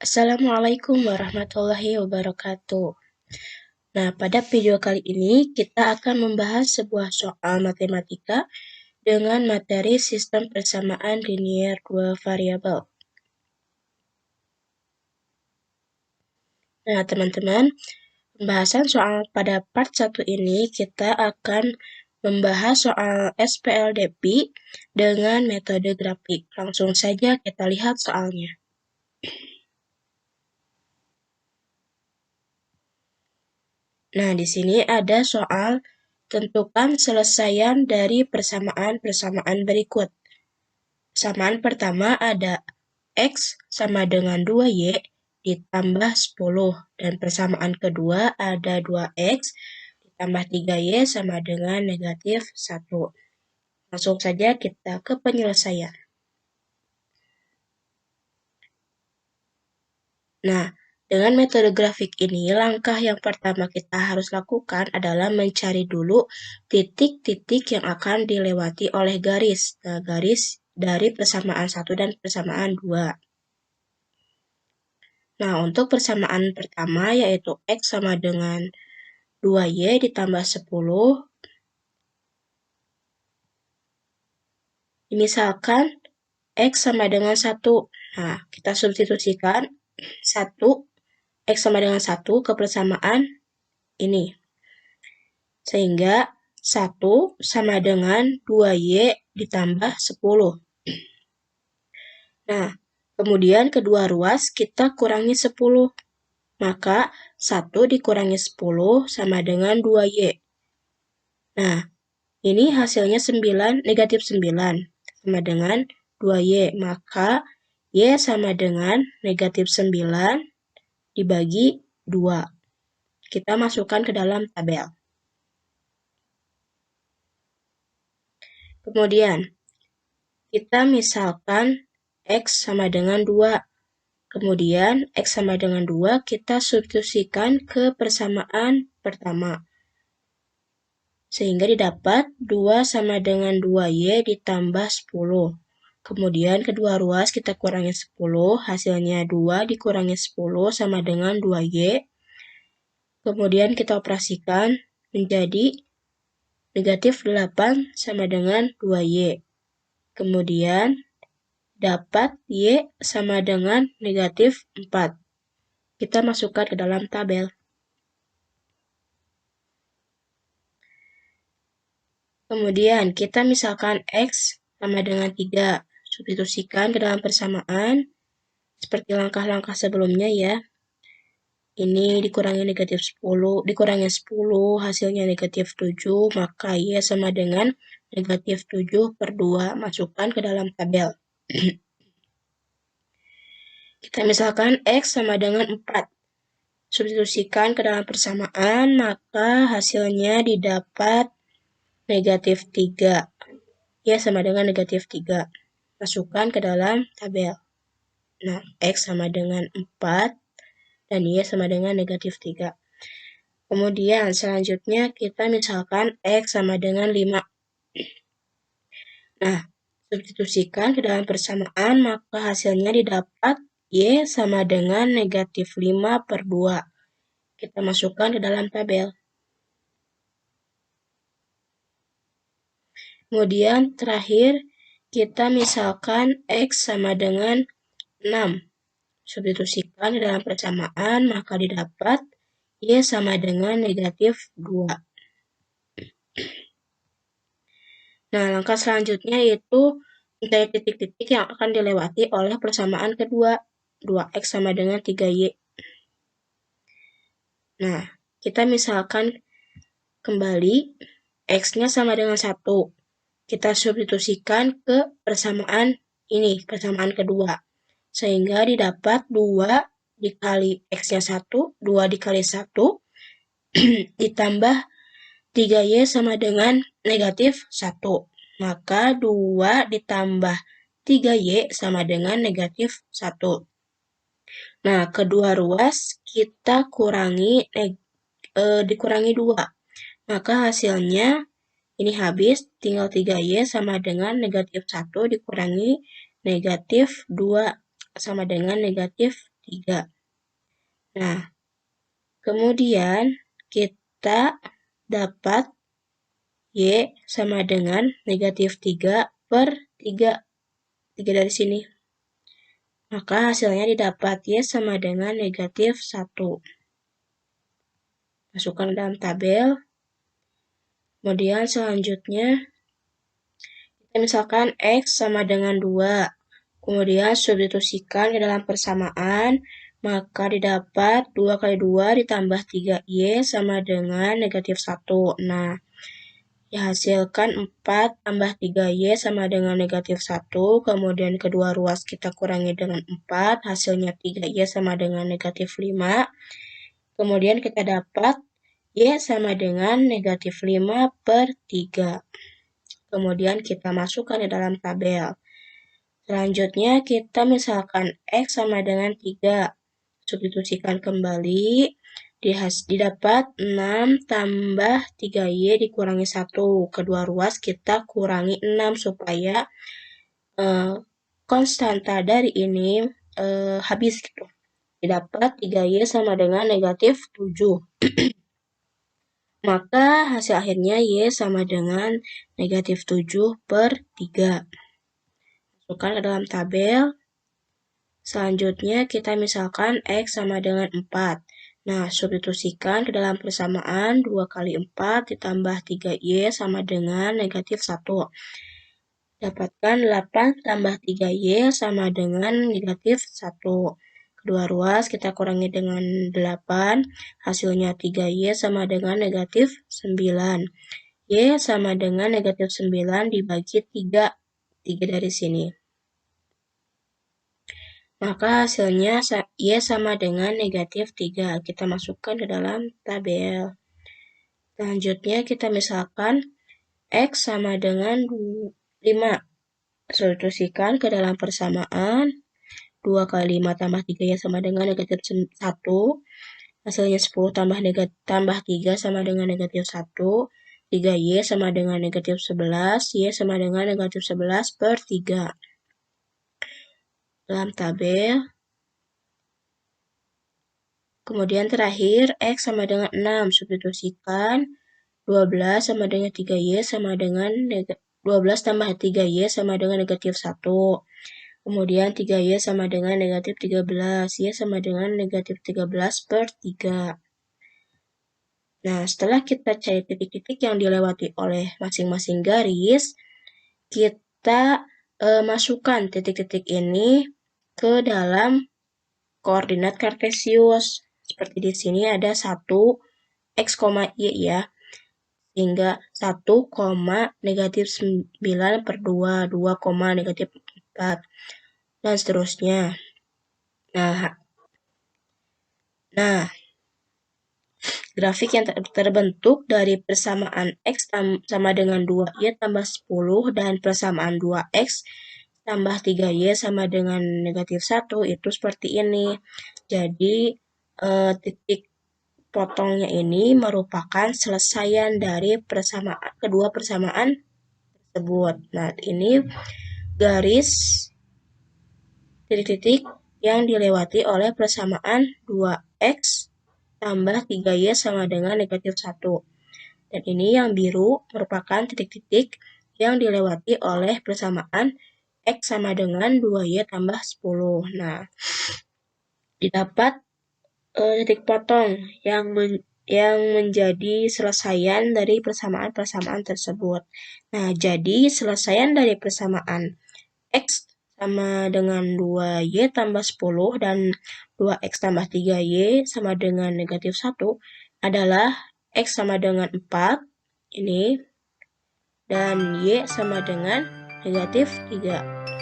Assalamualaikum warahmatullahi wabarakatuh. Nah, pada video kali ini kita akan membahas sebuah soal matematika dengan materi sistem persamaan linier dua variabel. Nah, teman-teman, pembahasan soal pada part 1 ini kita akan membahas soal SPLDP dengan metode grafik. Langsung saja kita lihat soalnya. Nah, di sini ada soal tentukan selesaian dari persamaan-persamaan berikut. Persamaan pertama ada X sama dengan 2Y ditambah 10. Dan persamaan kedua ada 2X ditambah 3Y sama dengan negatif 1. Langsung saja kita ke penyelesaian. Nah, dengan metode grafik ini, langkah yang pertama kita harus lakukan adalah mencari dulu titik-titik yang akan dilewati oleh garis. Nah, garis dari persamaan 1 dan persamaan 2. Nah, untuk persamaan pertama yaitu X sama dengan 2Y ditambah 10. Misalkan X sama dengan 1. Nah, kita substitusikan 1 X sama dengan 1 ke persamaan ini. Sehingga 1 sama dengan 2Y ditambah 10. Nah, kemudian kedua ruas kita kurangi 10. Maka 1 dikurangi 10 sama dengan 2Y. Nah, ini hasilnya 9, negatif 9 sama dengan 2Y. Maka Y sama dengan negatif 9 dibagi 2. Kita masukkan ke dalam tabel. Kemudian, kita misalkan X sama dengan 2. Kemudian, X sama dengan 2 kita substitusikan ke persamaan pertama. Sehingga didapat 2 sama dengan 2Y ditambah 10. Kemudian kedua ruas kita kurangi 10, hasilnya 2 dikurangi 10 sama dengan 2Y. Kemudian kita operasikan menjadi negatif 8 sama dengan 2Y. Kemudian dapat Y sama dengan negatif 4. Kita masukkan ke dalam tabel. Kemudian kita misalkan X sama dengan 3. Substitusikan ke dalam persamaan seperti langkah-langkah sebelumnya ya. Ini dikurangi negatif 10, dikurangi 10, hasilnya negatif 7, maka Y sama dengan negatif 7 per 2. Masukkan ke dalam tabel. Kita misalkan X sama dengan 4. Substitusikan ke dalam persamaan, maka hasilnya didapat negatif 3. Y sama dengan negatif 3. Masukkan ke dalam tabel. Nah, X sama dengan 4 dan Y sama dengan negatif 3. Kemudian selanjutnya kita misalkan X sama dengan 5. Nah, substitusikan ke dalam persamaan, maka hasilnya didapat Y sama dengan negatif 5 per 2. Kita masukkan ke dalam tabel. Kemudian terakhir kita misalkan X sama dengan 6. Substitusikan ke dalam persamaan, maka didapat Y sama dengan negatif 2. Nah, langkah selanjutnya yaitu mencari titik-titik yang akan dilewati oleh persamaan kedua. 2X sama dengan 3Y. Nah, kita misalkan kembali X-nya sama dengan 1. Kita substitusikan ke persamaan ini, persamaan kedua. Sehingga didapat 2 dikali X-nya 1, 2 dikali 1, ditambah 3Y sama dengan negatif 1. Maka 2 ditambah 3Y sama dengan negatif 1. Nah, kedua ruas kita dikurangi 2. Maka hasilnya ini habis, tinggal 3Y sama dengan negatif 1 dikurangi negatif 2 sama dengan negatif 3. Nah, kemudian kita dapat Y sama dengan negatif 3 per 3. 3 dari sini. Maka hasilnya didapat Y sama dengan negatif 1. Masukkan ke dalam tabel. Kemudian selanjutnya, kita misalkan X sama dengan 2. Kemudian substitusikan ke dalam persamaan, maka didapat 2 kali 2 ditambah 3Y sama dengan negatif 1. Nah, dihasilkan 4 tambah 3Y sama dengan negatif 1, kemudian kedua ruas kita kurangi dengan 4, hasilnya 3Y sama dengan negatif 5, kemudian kita dapat Y sama dengan negatif 5 per 3. Kemudian kita masukkan ke dalam tabel. Selanjutnya kita misalkan X sama dengan 3, substitusikan kembali, didapat 6 tambah 3Y dikurangi 1. Kedua ruas kita kurangi 6 supaya konstanta dari ini habis gitu. Didapat 3Y sama dengan negatif 7. Maka hasil akhirnya Y sama dengan negatif 7 per 3. Masukkan ke dalam tabel. Selanjutnya kita misalkan X sama dengan 4. Nah, substitusikan ke dalam persamaan 2 kali 4 ditambah 3Y sama dengan negatif 1. Dapatkan 8 tambah 3Y sama dengan negatif 1. Kedua ruas kita kurangi dengan 8, hasilnya 3Y sama dengan negatif 9. Y sama dengan negatif 9 dibagi 3. 3 dari sini. Maka hasilnya Y sama dengan negatif 3. Kita masukkan ke dalam tabel. Selanjutnya kita misalkan X sama dengan 5. Substitusikan ke dalam persamaan. 2 kali 5 tambah 3Y sama dengan negatif 1. Hasilnya 10 tambah 3 sama dengan negatif 1. 3Y sama dengan negatif 11. Y sama dengan negatif 11 per 3. Dalam tabel. Kemudian terakhir, X sama dengan 6. Substitusikan 12 sama dengan 3Y sama dengan 12 tambah 3Y sama dengan negatif 1. Kemudian 3Y sama dengan negatif 13. Y sama dengan negatif 13 per 3. Nah, setelah kita cari titik-titik yang dilewati oleh masing-masing garis, kita masukkan titik-titik ini ke dalam koordinat kartesius. Seperti di sini ada 1, X, Y ya. Hingga 1, negatif 9 per 2, 2, negatif 4, dan seterusnya. Nah, grafik yang terbentuk dari persamaan X sama dengan 2Y tambah 10 dan persamaan 2X tambah 3Y sama dengan negatif 1 itu seperti ini. Jadi, titik potongnya ini merupakan selesaian dari kedua persamaan tersebut. Nah, ini garis titik-titik yang dilewati oleh persamaan 2X tambah 3Y sama dengan negatif 1. Dan ini yang biru merupakan titik-titik yang dilewati oleh persamaan X sama dengan 2Y tambah 10. Nah, didapat titik potong yang menjadi selesaian dari persamaan-persamaan tersebut. Nah, jadi selesaian dari persamaan X sama dengan 2Y tambah 10 dan 2X tambah 3Y sama dengan negatif 1 adalah X sama dengan 4, ini, dan Y sama dengan negatif 3.